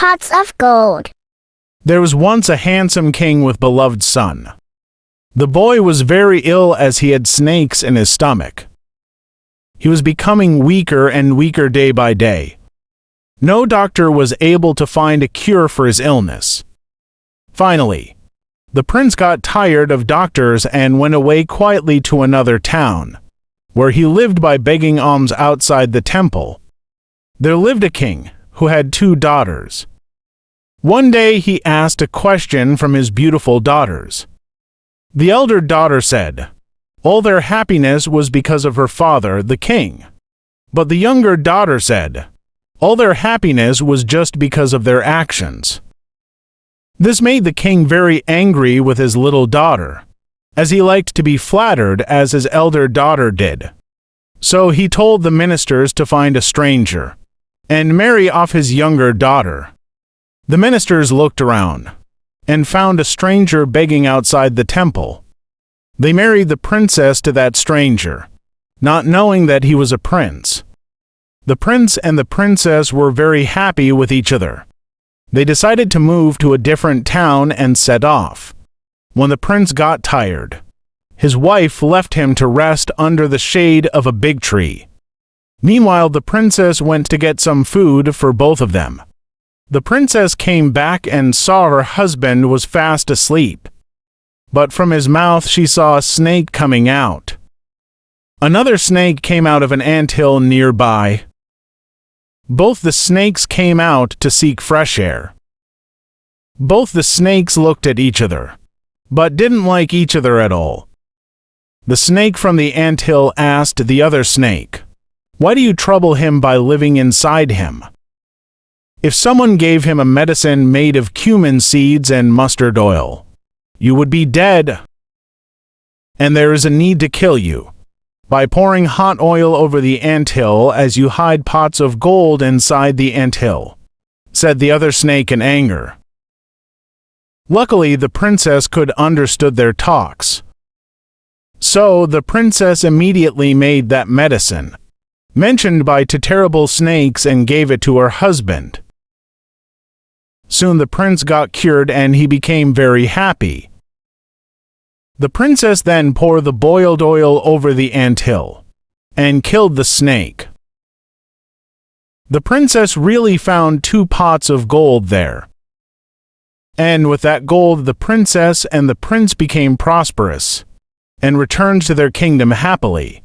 pots of gold. There was once a handsome king with beloved son. The boy was very ill as he had snakes in his stomach. He was becoming weaker and weaker day by day. No doctor was able to find a cure for his illness. Finally, the prince got tired of doctors and went away quietly to another town, where he lived by begging alms outside the temple. There lived a king who had 2 daughters. One day he asked a question from his beautiful daughters. The elder daughter said, all their happiness was because of her father, the king. But the younger daughter said, all their happiness was just because of their actions. This made the king very angry with his little daughter, as he liked to be flattered as his elder daughter did. So he told the ministers to find a stranger and marry off his younger daughter. The ministers looked around and found a stranger begging outside the temple. They married the princess to that stranger, not knowing that he was a prince. The prince and the princess were very happy with each other. They decided to move to a different town and set off. When the prince got tired, his wife left him to rest under the shade of a big tree. Meanwhile, the princess went to get some food for both of them. The princess came back and saw her husband was fast asleep. But from his mouth she saw a snake coming out. Another snake came out of an anthill nearby. Both the snakes came out to seek fresh air. Both the snakes looked at each other, but didn't like each other at all. The snake from the anthill asked the other snake, "Why do you trouble him by living inside him? If someone gave him a medicine made of cumin seeds and mustard oil, you would be dead. And there is a need to kill you by pouring hot oil over the anthill as you hide pots of gold inside the anthill," said the other snake in anger. Luckily, the princess could understood their talks. So the princess immediately made that medicine, mentioned by two terrible snakes, and gave it to her husband. Soon the prince got cured and he became very happy. The princess then poured the boiled oil over the anthill and killed the snake. The princess really found 2 pots of gold there. And with that gold, the princess and the prince became prosperous and returned to their kingdom happily.